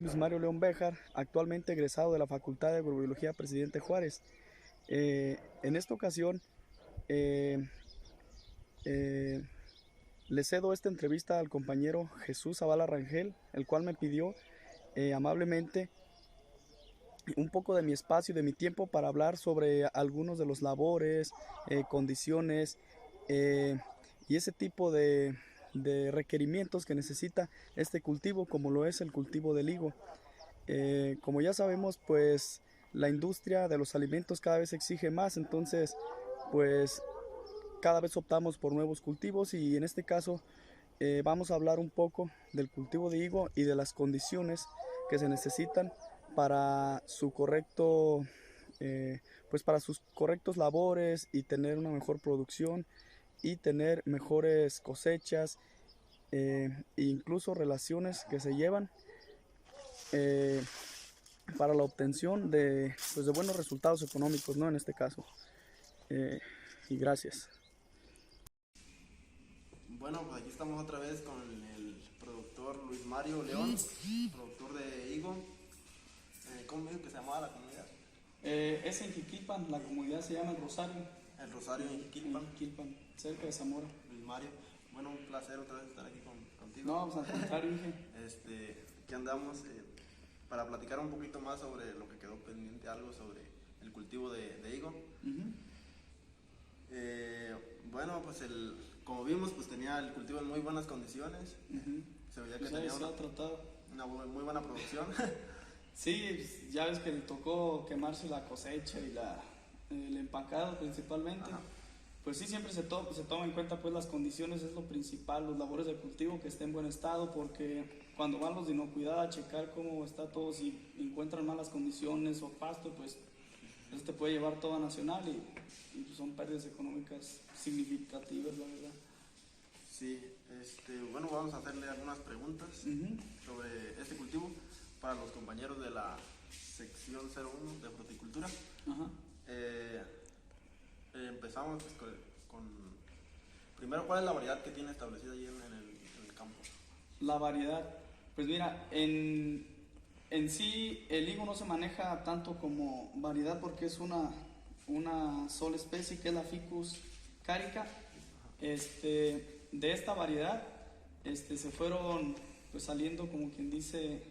Luis Mario León Béjar, actualmente egresado de la Facultad de Agrobiología Presidente Juárez. En esta ocasión eh, eh, le cedo esta entrevista al compañero Jesús Zavala Rangel, el cual me pidió amablemente un poco de mi espacio y de mi tiempo para hablar sobre algunos de los labores, condiciones eh, y ese tipo de requerimientos que necesita este cultivo, como lo es el cultivo del higo. Como ya sabemos, pues la industria de los alimentos cada vez exige más, entonces pues cada vez optamos por nuevos cultivos y en este caso vamos a hablar un poco del cultivo de higo y de las condiciones que se necesitan para su correcto, pues para sus correctos labores y tener una mejor producción y tener mejores cosechas e incluso relaciones que se llevan eh, para la obtención de, pues, de buenos resultados económicos, ¿no? En este caso. Eh, y gracias. Bueno, pues aquí estamos otra vez con el productor Luis Mario León, productor de Higo. ¿Cómo me dijo que se llamaba la comunidad? Es en Jiquilpan, la comunidad se llama El Rosario. El Rosario en Jiquilpan. Jiquilpan, cerca de Zamora. Luis Mario, bueno, un placer otra vez estar aquí contigo. No, pues al contrario, dije. Aquí andamos para platicar un poquito más sobre lo que quedó pendiente, algo sobre el cultivo de higo. Bueno, pues como vimos, pues tenía el cultivo en muy buenas condiciones. Se veía que Pues tenía se ha tratado. una muy buena producción. Sí, pues, ya ves que le tocó quemarse la cosecha y el empacado principalmente. Ajá. Pues sí, siempre se toma en cuenta pues las condiciones, es lo principal, los labores de cultivo que esté en buen estado, porque cuando van los de inocuidad a checar cómo está todo, si encuentran malas condiciones o pasto, pues eso te puede llevar todo a nacional y pues son pérdidas económicas significativas, la verdad. Sí, bueno, vamos a hacerle algunas preguntas sobre este cultivo para los compañeros de la sección 01 de fruticultura. Ajá. Eh, Empezamos pues, primero, ¿cuál es la variedad que tiene establecida ahí en el campo? La variedad, pues mira, en sí el higo no se maneja tanto como variedad porque es una sola especie que es la Ficus carica. De esta variedad se fueron pues saliendo como quien dice,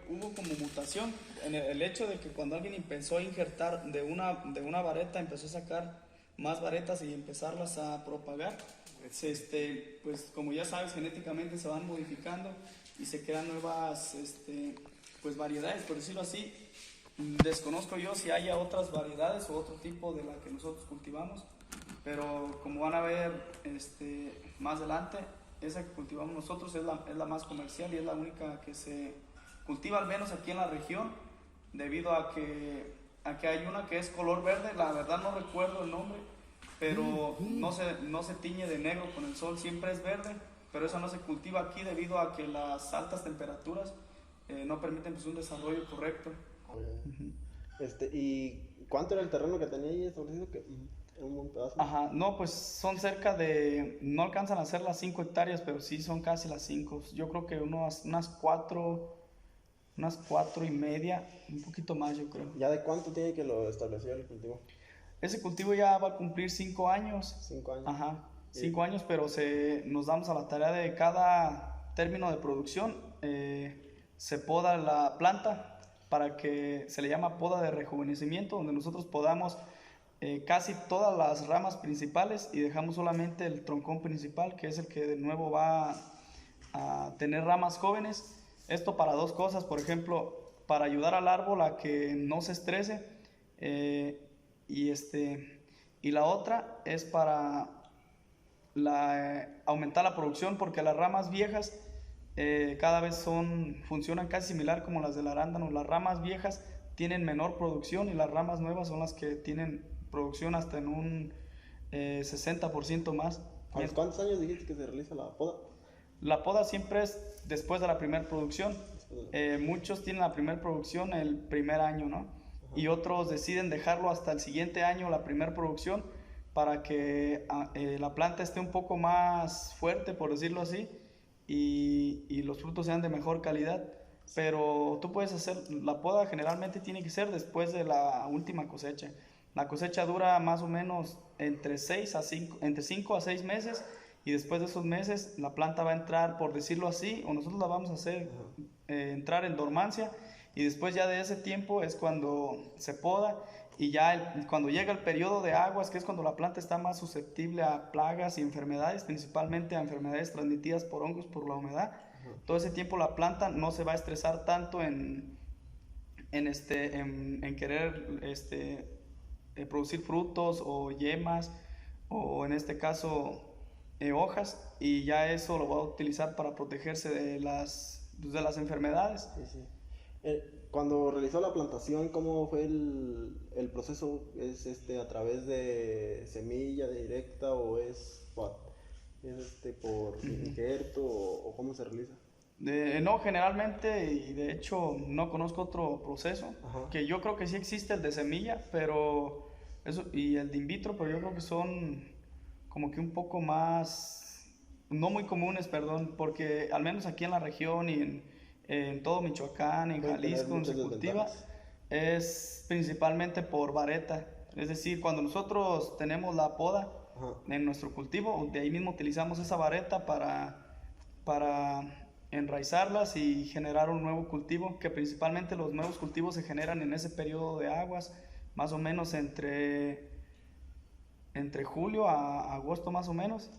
hubo como mutación en el hecho de que cuando alguien empezó a injertar de una vareta, empezó a sacar más varetas y empezarlas a propagar. Pues como ya sabes, genéticamente se van modificando y se crean nuevas pues variedades, por decirlo así. Desconozco yo si haya otras variedades o otro tipo de la que nosotros cultivamos, pero como van a ver más adelante, esa que cultivamos nosotros es la más comercial y es la única que se cultiva, al menos aquí en la región, debido a que hay una que es color verde, la verdad no recuerdo el nombre, pero no se tiñe de negro con el sol, siempre es verde, pero esa no se cultiva aquí debido a que las altas temperaturas no permiten pues, un desarrollo correcto. ¿Y cuánto era el terreno que tenía ahí establecido? Un buen pedazo. Ajá, no, pues son no alcanzan a ser las 5 hectáreas, pero sí son casi las 5. Yo creo que unas 4 y media, un poquito más yo creo. ¿Ya de cuánto tiene que lo estableció el cultivo? Ese cultivo ya va a cumplir 5 años. 5 años. Ajá, 5 años, pero nos damos a la tarea de cada término de producción, se poda la planta para que se le llama poda de rejuvenecimiento, donde nosotros podamos casi todas las ramas principales y dejamos solamente el troncón principal, que es el que de nuevo va a tener ramas jóvenes. Esto para dos cosas, por ejemplo, para ayudar al árbol a que no se estrese, eh, y, y la otra es para aumentar la producción, porque las ramas viejas cada vez funcionan casi similar como las del arándano. Las ramas viejas tienen menor producción y las ramas nuevas son las que tienen producción hasta en un 60% más. ¿A los cuántos años dijiste que se realiza la poda? La poda siempre es después de la primera producción. Muchos tienen la primera producción el primer año, ¿no? Ajá. Y otros deciden dejarlo hasta el siguiente año, la primera producción, para que la planta esté un poco más fuerte, por decirlo así, y los frutos sean de mejor calidad. Pero tú puedes hacer, la poda generalmente tiene que ser después de la última cosecha. La cosecha dura más o menos entre 5 a 6 meses, y después de esos meses la planta va a entrar, por decirlo así, o nosotros la vamos a hacer entrar en dormancia, y después ya de ese tiempo es cuando se poda, y ya cuando llega el periodo de aguas, que es cuando la planta está más susceptible a plagas y enfermedades, principalmente a enfermedades transmitidas por hongos por la humedad. Todo ese tiempo la planta no se va a estresar tanto en querer producir frutos o yemas, o en este caso hojas, y ya eso lo va a utilizar para protegerse de las enfermedades. Sí, sí. Cuando realizó la plantación, ¿cómo fue el proceso? ¿Es a través de semilla directa o es por injerto o cómo se realiza? No, generalmente, y de hecho no conozco otro proceso. Ajá. Que yo creo que sí existe el de semilla, pero eso, y el de in vitro, pero yo creo que son como que un poco más, no muy comunes, perdón, porque al menos aquí en la región y en todo Michoacán, en Pueden tener Jalisco, donde se muchas cultiva, desventajas. es principalmente por vareta. Es decir, cuando nosotros tenemos la poda Ajá. en nuestro cultivo, de ahí mismo utilizamos esa vareta para enraizarlas y generar un nuevo cultivo, que principalmente los nuevos cultivos se generan en ese periodo de aguas, más o menos entre julio a agosto, más o menos.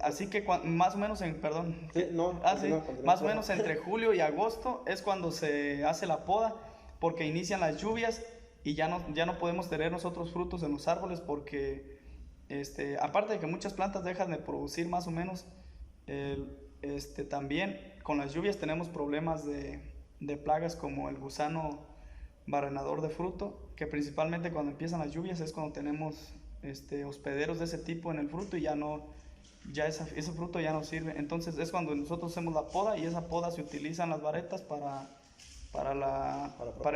Así que más o menos perdón. Sí, no, Sí, más o menos entre julio y agosto es cuando se hace la poda, porque inician las lluvias y ya no podemos tener nosotros frutos en los árboles, porque aparte de que muchas plantas dejan de producir más o menos, también con las lluvias tenemos problemas de plagas como el gusano barrenador de fruto, que principalmente cuando empiezan las lluvias es cuando tenemos hospederos de ese tipo en el fruto, y ese fruto ya no sirve. Entonces es cuando nosotros hacemos la poda, y esa poda se utilizan las varetas para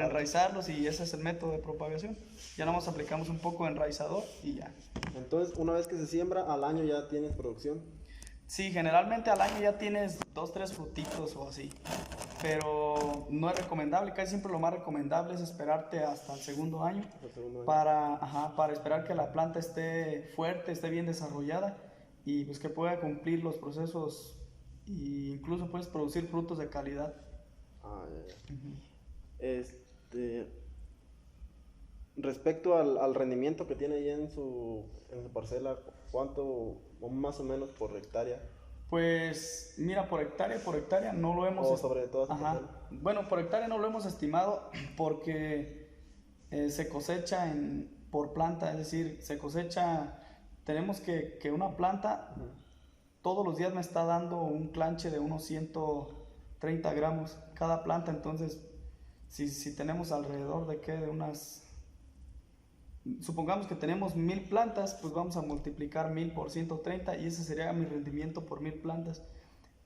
enraizarlos, y ese es el método de propagación. Ya nada más aplicamos un poco de enraizador y ya. Entonces, una vez que se siembra, al año ya tienes producción. Sí, generalmente al año ya tienes 2, 3 frutitos o así, pero no es recomendable. Casi siempre lo más recomendable es esperarte hasta el segundo año, para esperar que la planta esté fuerte, esté bien desarrollada, y pues que pueda cumplir los procesos, e incluso puedes producir frutos de calidad. Respecto al rendimiento que tiene ahí en su parcela, ¿cuánto más o menos por hectárea? Pues mira, por hectárea no lo hemos... ¿O sobre toda su parcela? Bueno, por hectárea no lo hemos estimado, porque se cosecha por planta, es decir, tenemos que una planta todos los días me está dando un clanche de unos 130 gramos cada planta. Entonces, si tenemos alrededor de unas... Supongamos que tenemos 1000 plantas, pues vamos a multiplicar 1000 por 130, y ese sería mi rendimiento por 1000 plantas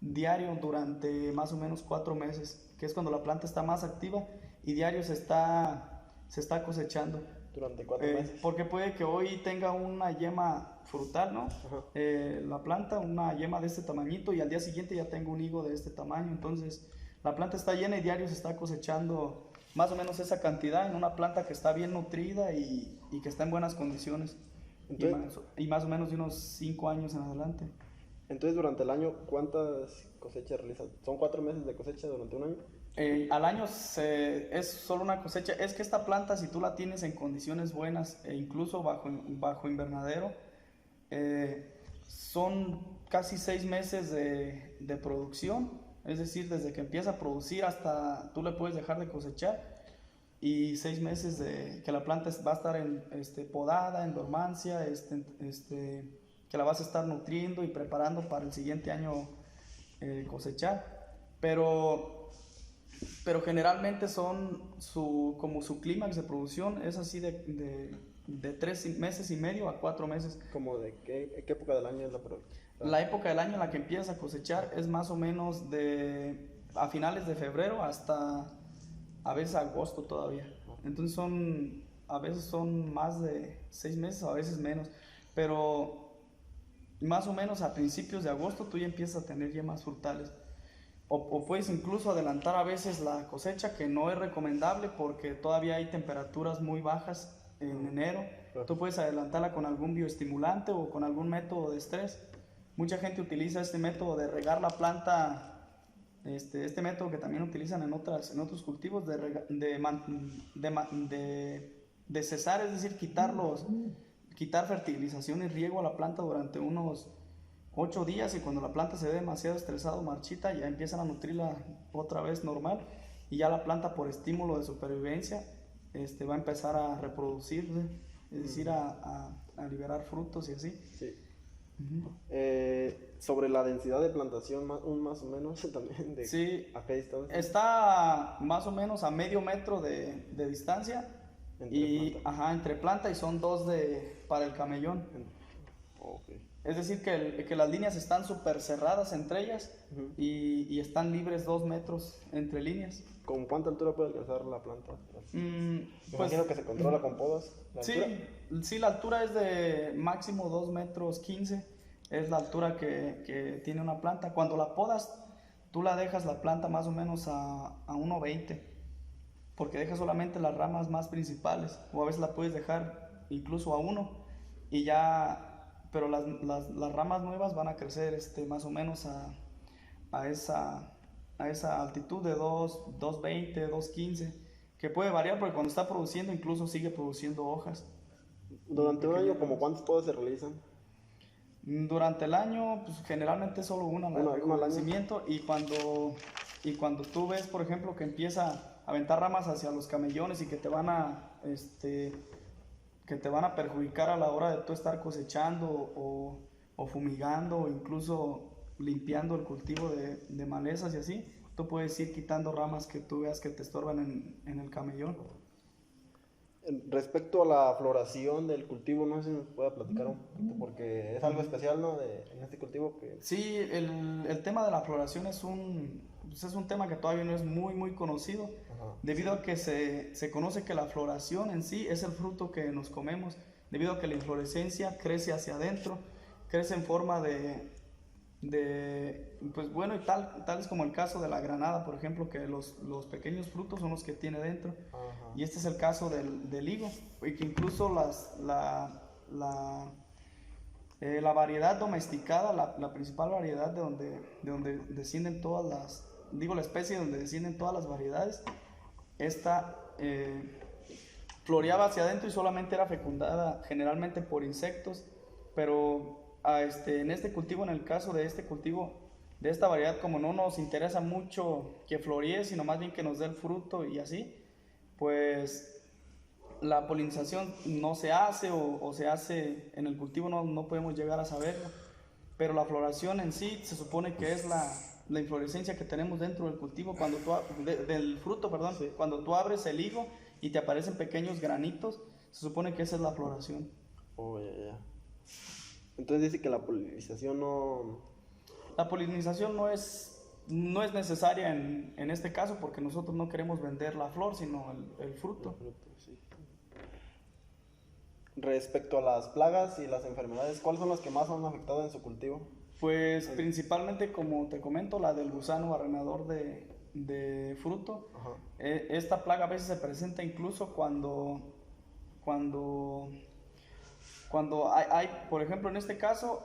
diario durante más o menos 4 meses, que es cuando la planta está más activa, y diario se está cosechando. Durante 4 meses. Porque puede que hoy tenga una yema frutal, ¿no? La planta, una yema de este tamañito, y al día siguiente ya tengo un higo de este tamaño. Entonces la planta está llena y diario se está cosechando más o menos esa cantidad en una planta que está bien nutrida y que está en buenas condiciones. Entonces, y más o menos de unos 5 años en adelante. Entonces, durante el año, ¿cuántas cosechas realizas? ¿Son 4 meses de cosecha durante un año? Al año es solo una cosecha. Es que esta planta, si tú la tienes en condiciones buenas, e incluso bajo invernadero, son casi 6 meses de producción. Es decir, desde que empieza a producir hasta tú le puedes dejar de cosechar, y 6 meses de que la planta va a estar podada, en dormancia, que la vas a estar nutriendo y preparando para el siguiente año cosechar. Pero generalmente como su clímax de producción es así de 3 meses y medio a 4 meses. ¿Cómo de qué época del año es la producción? La época del año en la que empiezas a cosechar es más o menos a finales de febrero hasta a veces agosto todavía. Entonces a veces son más de 6 meses, a veces menos. Pero más o menos a principios de agosto tú ya empiezas a tener yemas frutales. O puedes incluso adelantar a veces la cosecha, que no es recomendable porque todavía hay temperaturas muy bajas en enero. Tú puedes adelantarla con algún bioestimulante o con algún método de estrés. Mucha gente utiliza este método de regar la planta, este método que también utilizan en otros cultivos, de cesar, es decir, quitar fertilización y riego a la planta durante unos 8 días, y cuando la planta se ve demasiado estresada o marchita, ya empiezan a nutrirla otra vez normal, y ya la planta, por estímulo de supervivencia, va a empezar a reproducirse, es decir, a liberar frutos y así. Sí. Sobre la densidad de plantación, más o menos también, sí, ¿a qué distancia? Está más o menos a medio metro de distancia entre planta, y son 2 para el camellón. Okay. Es decir, que las líneas están súper cerradas entre ellas, y están libres 2 metros entre líneas. ¿Con cuánta altura puede alcanzar la planta? Me imagino que se controla con podas. Sí, la altura es de máximo 2 metros 15, es la altura que tiene una planta. Cuando la podas, tú la dejas la planta más o menos a 1,20, porque dejas solamente las ramas más principales, o a veces la puedes dejar incluso a 1, y ya... Pero las ramas nuevas van a crecer más o menos a esa altitud de 2,20, 2,15, que puede variar porque cuando está produciendo incluso sigue produciendo hojas. ¿Durante un año como cuántas podas se realizan? Durante el año, pues generalmente solo una de rejuvenecimiento, y cuando tú ves, por ejemplo, que empieza a aventar ramas hacia los camellones y que te van a perjudicar a la hora de tú estar cosechando o fumigando, o incluso limpiando el cultivo de malezas y así, tú puedes ir quitando ramas que tú veas que te estorban en el camellón. Respecto a la floración del cultivo, no sé si nos pueda platicar un poquito, porque es algo especial, ¿no? En este cultivo que... Sí, el tema de la floración es un tema que todavía no es muy, muy conocido, debido a que se conoce que la floración en sí es el fruto que nos comemos, debido a que la inflorescencia crece hacia adentro, crece en forma pues bueno, y tal es como el caso de la granada, por ejemplo, que los pequeños frutos son los que tiene dentro. Y este es el caso del higo, y que incluso la variedad domesticada, la principal variedad de donde descienden todas la especie donde descienden todas las variedades, esta floreaba hacia adentro y solamente era fecundada generalmente por insectos, pero en este cultivo, en el caso de este cultivo, de esta variedad, como no nos interesa mucho que floree, sino más bien que nos dé el fruto y así, pues la polinización no se hace, o se hace en el cultivo, no podemos llegar a saberlo, pero la floración en sí se supone que es la inflorescencia que tenemos dentro del cultivo, del fruto, perdón, sí. Cuando tú abres el higo y te aparecen pequeños granitos, se supone que esa es la floración. Oh, ya. Entonces dice que la polinización no... La polinización no es necesaria en este caso, porque nosotros no queremos vender la flor, sino el fruto. Sí. Respecto a las plagas y las enfermedades, ¿cuáles son las que más han afectado en su cultivo? Pues principalmente, como te comento, la del gusano barrenador de fruto. Esta plaga a veces se presenta incluso cuando hay, por ejemplo, en este caso,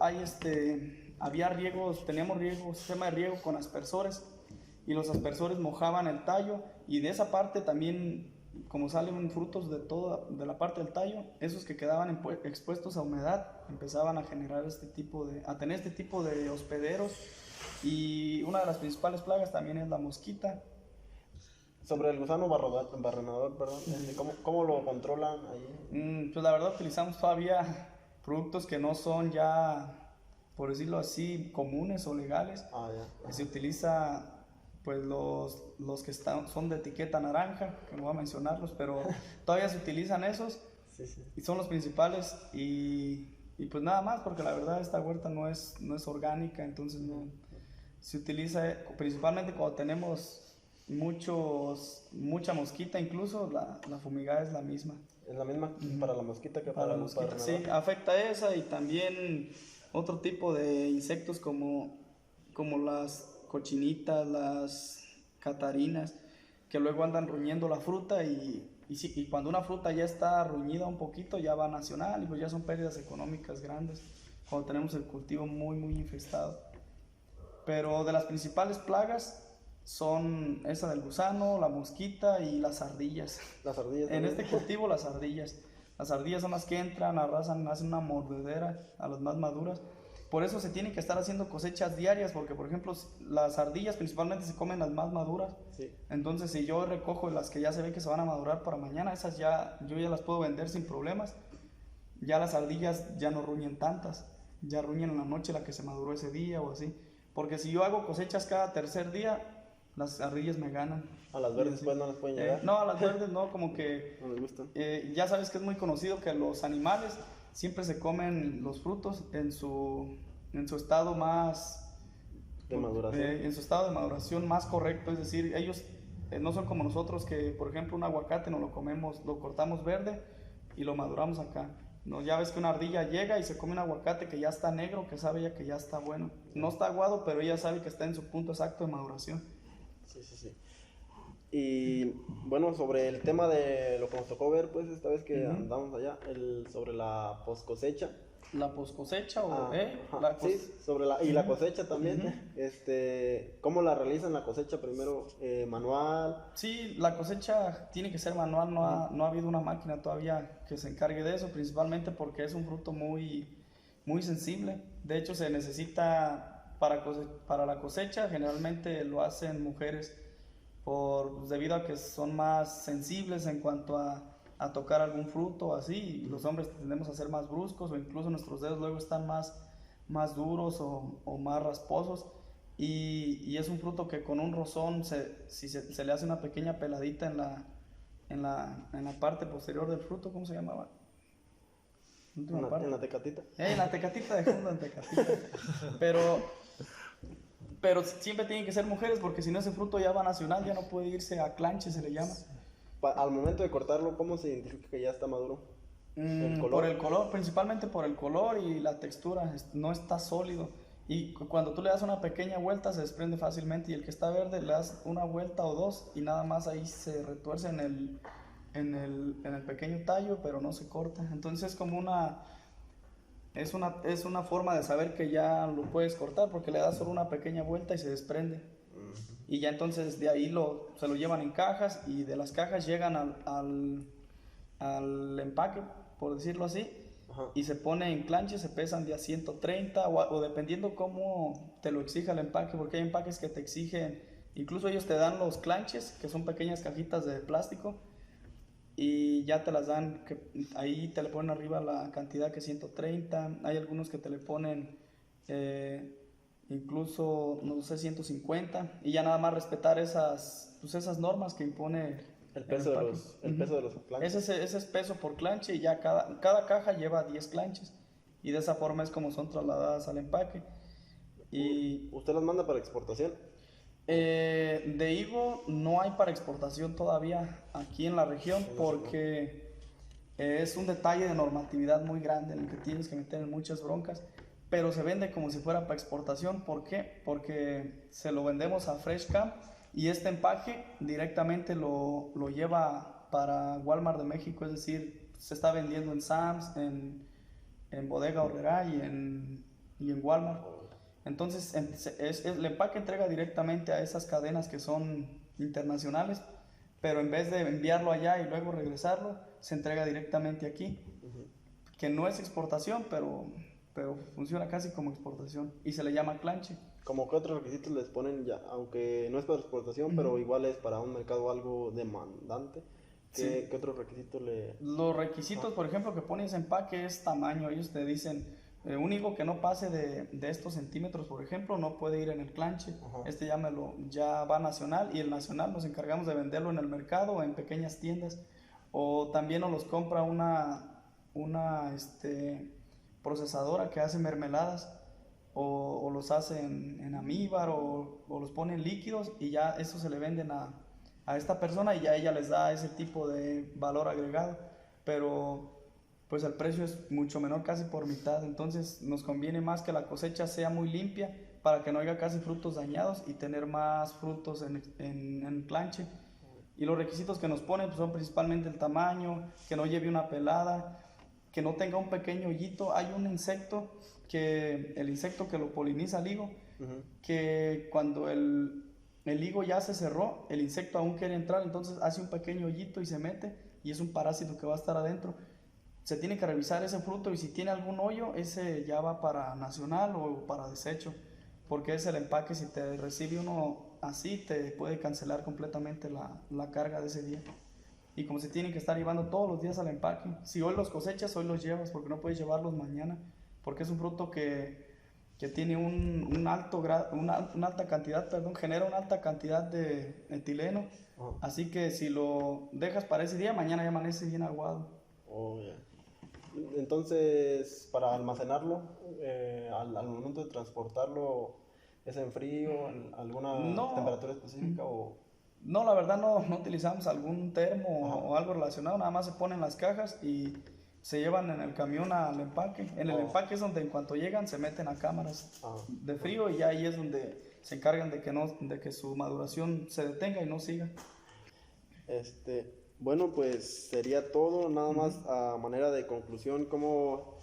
teníamos sistema de riego con aspersores, y los aspersores mojaban el tallo, y de esa parte también, como salen frutos de la parte del tallo, esos que quedaban expuestos a humedad empezaban a generar tener este tipo de hospederos, y una de las principales plagas también es la mosquita. Sobre el gusano barrenador, perdón, ¿cómo lo controlan ahí? Pues la verdad utilizamos todavía productos que no son ya, por decirlo así, comunes o legales. Se utiliza pues los que son de etiqueta naranja, que no voy a mencionarlos, pero todavía se utilizan esos. Sí. Y son los principales, y pues nada más, porque la verdad esta huerta no es orgánica, entonces no se utiliza principalmente cuando tenemos mucha mosquita. Incluso la fumigada es la misma. ¿Es la misma para la mosquita que para la mosquita? Sí, afecta esa, y también otro tipo de insectos como las cochinitas, las catarinas, que luego andan ruñendo la fruta y cuando una fruta ya está ruñida un poquito ya va a nacional y pues ya son pérdidas económicas grandes cuando tenemos el cultivo muy infestado. Pero de las principales plagas son esa del gusano, la mosquita y las ardillas. Las ardillas En también. este cultivo las ardillas. Las ardillas son las que entran, arrasan, hacen una mordedera a las más maduras. Por eso se tienen que estar haciendo cosechas diarias, porque por ejemplo las ardillas principalmente se comen las más maduras. Sí. Entonces si yo recojo las que ya se ve que se van a madurar para mañana, esas ya yo ya las puedo vender sin problemas. Ya las ardillas ya no ruñen tantas, ya ruñen en la noche la que se maduró ese día o así. Porque si yo hago cosechas cada tercer día, las ardillas me ganan. A las verdes pues no las pueden llegar. No, a las verdes no, como que No les gustan. ya sabes que es muy conocido que los animales siempre se comen los frutos en su estado más De maduración. en su estado de maduración más correcto, es decir, ellos no son como nosotros que, por ejemplo, un aguacate no lo comemos, lo cortamos verde y lo maduramos acá. No, ya ves que una ardilla llega y se come un aguacate que ya está negro, que sabe ella que ya está bueno. No está aguado, pero ella sabe que está en su punto exacto de maduración. Sí. Y bueno, sobre el tema de lo que nos tocó ver, pues esta vez que andamos allá, sobre la post cosecha. ¿La post cosecha o Ajá, sí, sobre la cosecha también, ¿cómo la realizan la cosecha primero? ¿Manual? Sí, la cosecha tiene que ser manual, no ha habido una máquina todavía que se encargue de eso, principalmente porque es un fruto muy sensible. De hecho, se necesita para la cosecha, generalmente lo hacen mujeres debido a que son más sensibles en cuanto a tocar algún fruto o así, y los hombres tendemos a ser más bruscos o incluso nuestros dedos luego están más duros o más rasposos. Y es un fruto que con un rozón, si se le hace una pequeña peladita en la parte posterior del fruto, ¿cómo se llamaba? En la tecatita. En la tecatita, dejando en tecatita. Pero siempre tienen que ser mujeres porque si no ese fruto ya va nacional, ya no puede irse a clanche, se le llama. Al momento de cortarlo, ¿cómo se identifica que ya está maduro? ¿El color? Por el color, principalmente por el color y la textura, no está sólido. Y cuando tú le das una pequeña vuelta se desprende fácilmente, y el que está verde le das una vuelta o dos y nada más ahí se retuerce en el pequeño tallo, pero no se corta. Entonces es como es una forma de saber que ya lo puedes cortar porque le das solo una pequeña vuelta y se desprende. Y ya entonces de ahí se lo llevan en cajas y de las cajas llegan al empaque, por decirlo así. Ajá. Y se pone en plancha, se pesan de a 130 o dependiendo cómo te lo exija el empaque, porque hay empaques que te exigen, incluso ellos te dan los clanches, que son pequeñas cajitas de plástico, y ya te las dan, ahí te le ponen arriba la cantidad que 130, hay algunos que te le ponen incluso, no sé, 150, y ya nada más respetar esas normas que impone el peso de los clanches. Ese es peso por clanche y ya cada caja lleva 10 clanches y de esa forma es como son trasladadas al empaque. Y ¿usted las manda para exportación? De higo no hay para exportación todavía aquí en la región porque es un detalle de normatividad muy grande en el que tienes que meter en muchas broncas, pero se vende como si fuera para exportación. ¿Por qué? Porque se lo vendemos a Fresh Camp y este empaque directamente lo lleva para Walmart de México, es decir, se está vendiendo en Sam's, en Bodega Aurrerá y en Walmart. Entonces el empaque entrega directamente a esas cadenas que son internacionales, pero en vez de enviarlo allá y luego regresarlo, se entrega directamente aquí, que no es exportación, pero funciona casi como exportación y se le llama clanche. ¿Cómo qué otros requisitos les ponen ya? Aunque no es para exportación, pero igual es para un mercado algo demandante. ¿Qué otros requisitos le...? Los requisitos, por ejemplo, que pones empaque es tamaño. Ellos te dicen, un higo que no pase de estos centímetros, por ejemplo, no puede ir en el clanche. Ya va nacional, y el nacional nos encargamos de venderlo en el mercado o en pequeñas tiendas. O también nos los compra una procesadora que hace mermeladas. O los hace en amíbar o los pone en líquidos y ya eso se le venden a esta persona y ya ella les da ese tipo de valor agregado. Pero pues el precio es mucho menor, casi por mitad. Entonces nos conviene más que la cosecha sea muy limpia para que no haya casi frutos dañados y tener más frutos en clanche. Y los requisitos que nos ponen pues, son principalmente el tamaño, que no lleve una pelada, que no tenga un pequeño hoyito. Hay un insecto, el insecto que lo poliniza el higo, que cuando el higo ya se cerró, el insecto aún quiere entrar, entonces hace un pequeño hoyito y se mete, y es un parásito que va a estar adentro. Se tiene que revisar ese fruto y si tiene algún hoyo, ese ya va para nacional o para desecho, porque es el empaque. Si te recibe uno así, te puede cancelar completamente la carga de ese día. Y como se tienen que estar llevando todos los días al empaque, si hoy los cosechas, hoy los llevas, porque no puedes llevarlos mañana, porque es un fruto que tiene una alta cantidad, genera una alta cantidad de etileno. Así que si lo dejas para ese día, mañana ya amanece bien aguado. Oh, yeah. Entonces, para almacenarlo, al momento de transportarlo, ¿es en frío, en alguna No, temperatura específica o...? no, la verdad no utilizamos algún termo o algo relacionado, nada más se ponen las cajas y se llevan en el camión al empaque. En el empaque es donde en cuanto llegan se meten a cámaras de frío y ya ahí es donde se encargan de que su maduración se detenga y no siga. Bueno, pues sería todo, nada más a manera de conclusión, ¿cómo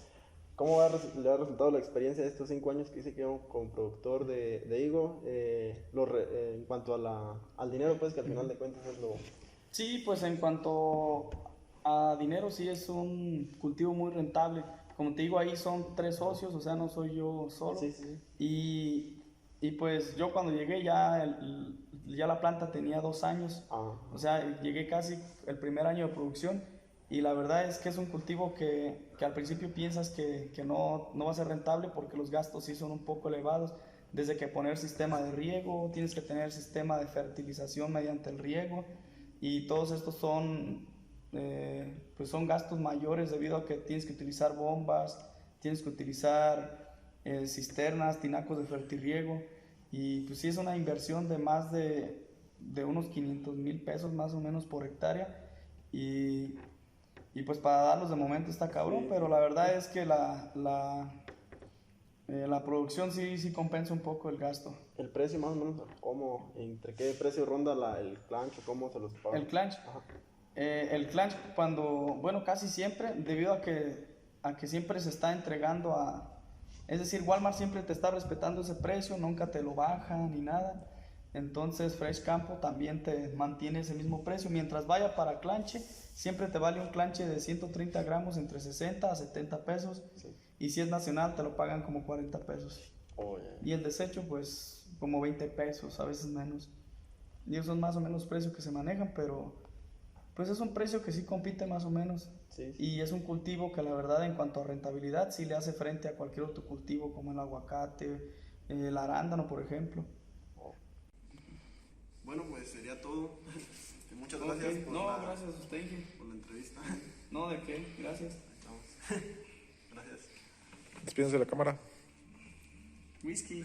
le ha resultado la experiencia de estos 5 años que hice como productor de higo? En cuanto al dinero, pues que al final de cuentas es lo... Sí, pues en cuanto a dinero, sí es un cultivo muy rentable. Como te digo, ahí son 3 socios, o sea, no soy yo solo. Sí, sí. Y pues yo cuando llegué ya la planta tenía 2 años. O sea, llegué casi el primer año de producción. Y la verdad es que es un cultivo que al principio piensas que no va a ser rentable porque los gastos sí son un poco elevados. Desde que poner sistema de riego, tienes que tener sistema de fertilización mediante el riego. Y todos estos pues son gastos mayores debido a que tienes que utilizar bombas, tienes que utilizar cisternas, tinacos de fertirriego. Y pues sí es una inversión de más de unos 500,000 pesos más o menos por hectárea. Y pues para darlos de momento está cabrón, pero la verdad es que la producción sí compensa un poco el gasto. ¿El precio más o menos entre qué precio ronda el clanch o cómo se los paga? El clanch. El clanch bueno, casi siempre, debido a que siempre se está entregando es decir, Walmart siempre te está respetando ese precio, nunca te lo baja ni nada. Entonces Fresh Campo también te mantiene ese mismo precio. Mientras vaya para clanche, siempre te vale un clanche de 130 gramos entre 60 a 70 pesos. Sí. Y si es nacional, te lo pagan como 40 pesos. Y el desecho, pues, como 20 pesos, a veces menos. Y esos son más o menos los precios que se manejan, pero pues es un precio que sí compite más o menos. Sí. Y es un cultivo que la verdad en cuanto a rentabilidad sí le hace frente a cualquier otro cultivo como el aguacate, el arándano, por ejemplo. Bueno, pues sería todo. Muchas gracias gracias a usted, por la entrevista. No, ¿de qué? Gracias. Gracias. Despídense de la cámara. Whisky.